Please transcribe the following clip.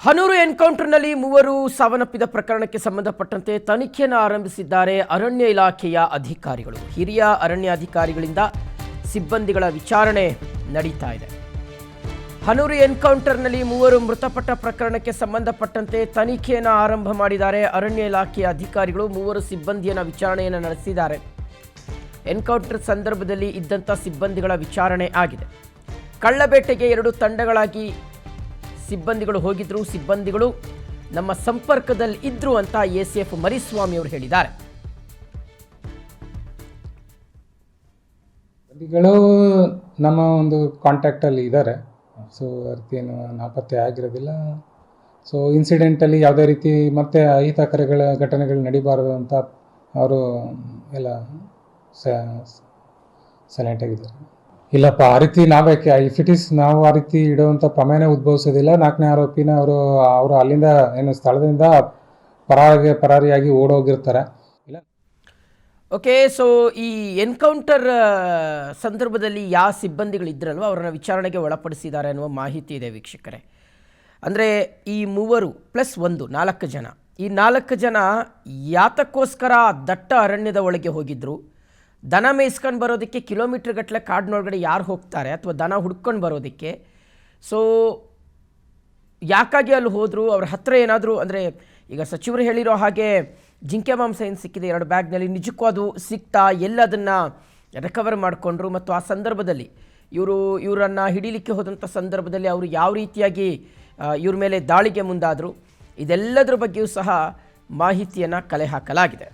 ಹನೂರು ಎನ್ಕೌಂಟರ್ನಲ್ಲಿ ಮೂವರು ಸಾವನ್ನಪ್ಪಿದ ಪ್ರಕರಣಕ್ಕೆ ಸಂಬಂಧಪಟ್ಟಂತೆ ತನಿಖೆಯನ್ನು ಆರಂಭಿಸಿದ್ದಾರೆ ಅರಣ್ಯ ಇಲಾಖೆಯ ಅಧಿಕಾರಿಗಳು. ಹಿರಿಯ ಅರಣ್ಯ ಅಧಿಕಾರಿಗಳಿಂದ ಸಿಬ್ಬಂದಿಗಳ ವಿಚಾರಣೆ ನಡೀತಾ ಇದೆ. ಹನೂರು ಎನ್ಕೌಂಟರ್ನಲ್ಲಿ ಮೂವರು ಮೃತಪಟ್ಟ ಪ್ರಕರಣಕ್ಕೆ ಸಂಬಂಧಪಟ್ಟಂತೆ ತನಿಖೆಯನ್ನು ಆರಂಭ ಮಾಡಿದ್ದಾರೆ ಅರಣ್ಯ ಇಲಾಖೆಯ ಅಧಿಕಾರಿಗಳು. ಮೂವರು ಸಿಬ್ಬಂದಿಯನ್ನು ವಿಚಾರಣೆಯನ್ನು ನಡೆಸಿದ್ದಾರೆ. ಎನ್ಕೌಂಟರ್ ಸಂದರ್ಭದಲ್ಲಿ ಇದ್ದಂಥ ಸಿಬ್ಬಂದಿಗಳ ವಿಚಾರಣೆ ಆಗಿದೆ. ಕಳ್ಳಬೇಟೆಗೆ 2 ತಂಡಗಳಾಗಿ ಸಿಬ್ಬಂದಿಗಳು ಹೋಗಿದ್ರು. ಸಿಬ್ಬಂದಿಗಳು ನಮ್ಮ ಸಂಪರ್ಕದಲ್ಲಿ ಇದ್ರು ಅಂತ ACF ಮರಿಸ್ವಾಮಿ ಅವರು ಹೇಳಿದ್ದಾರೆ. ಸಿಬ್ಬಂದಿಗಳು ನಮ್ಮ ಒಂದು ಕಾಂಟ್ಯಾಕ್ಟಲ್ಲಿ ಇದ್ದಾರೆ. ಸೊ ಅದಕ್ಕೇನು ನಾಪತ್ತೆ ಆಗಿರೋದಿಲ್ಲ. ಸೊ ಇನ್ಸಿಡೆಂಟಲ್ಲಿ ಯಾವುದೇ ರೀತಿ ಮತ್ತೆ ಅಹಿತಕರಗಳ ಘಟನೆಗಳು ನಡೀಬಾರದು ಅಂತ ಅವರು ಎಲ್ಲ ಸೈಲೆಂಟ್ ಆಗಿದ್ದಾರೆ. ಇಲ್ಲಪ್ಪ, ಆ ರೀತಿ ನಾವೇಕೆ ಇಫ್ ಇಟ್ ಈಸ್ ನಾವು ಆ ರೀತಿ ಇಡುವಂಥ ಪ್ರಮೇಯನೇ ಉದ್ಭವಿಸೋದಿಲ್ಲ. 4ನೇ ಆರೋಪಿನ ಅವರು ಅಲ್ಲಿಂದ ಏನು ಸ್ಥಳದಿಂದ ಪರಾರಿಯಾಗಿ ಓಡೋಗಿರ್ತಾರೆ. ಇಲ್ಲ ಓಕೆ, ಸೊ ಈ ಎನ್ಕೌಂಟರ್ ಸಂದರ್ಭದಲ್ಲಿ ಯಾವ ಸಿಬ್ಬಂದಿಗಳಿದ್ರಲ್ವ ಅವರನ್ನು ವಿಚಾರಣೆಗೆ ಒಳಪಡಿಸಿದ್ದಾರೆ ಅನ್ನುವ ಮಾಹಿತಿ ಇದೆ ವೀಕ್ಷಕರೇ. ಅಂದರೆ ಈ 3 + 1 4 ಜನ. ಈ 4 ಜನ ಯಾತಕ್ಕೋಸ್ಕರ ದಟ್ಟ ಅರಣ್ಯದ ಒಳಗೆ ಹೋಗಿದ್ರು, ದನ ಮೇಯಿಸ್ಕೊಂಡು ಬರೋದಕ್ಕೆ ಕಿಲೋಮೀಟ್ರ್ ಗಟ್ಟಲೆ ಕಾಡಿನೊಳಗಡೆ ಯಾರು ಹೋಗ್ತಾರೆ ಅಥವಾ ದನ ಹುಡ್ಕೊಂಡು ಬರೋದಕ್ಕೆ. ಸೊ ಯಾಕಾಗಿ ಅಲ್ಲಿ ಹೋದರು, ಅವ್ರ ಹತ್ರ ಏನಾದರೂ ಅಂದರೆ ಈಗ ಸಚಿವರು ಹೇಳಿರೋ ಹಾಗೆ ಜಿಂಕೆ ಮಾಂಸ ಏನು ಸಿಕ್ಕಿದೆ 2 ಬ್ಯಾಗ್ನಲ್ಲಿ, ನಿಜಕ್ಕೂ ಅದು ಸಿಕ್ತಾ, ಎಲ್ಲದನ್ನು ರಿಕವರ್ ಮಾಡಿಕೊಂಡ್ರು, ಮತ್ತು ಆ ಸಂದರ್ಭದಲ್ಲಿ ಇವರನ್ನು ಹಿಡೀಲಿಕ್ಕೆ ಹೋದಂಥ ಸಂದರ್ಭದಲ್ಲಿ ಅವರು ಯಾವ ರೀತಿಯಾಗಿ ಇವ್ರ ಮೇಲೆ ದಾಳಿಗೆ ಮುಂದಾದರು, ಇದೆಲ್ಲದರ ಬಗ್ಗೆಯೂ ಸಹ ಮಾಹಿತಿಯನ್ನು ಕಲೆ ಹಾಕಲಾಗಿದೆ.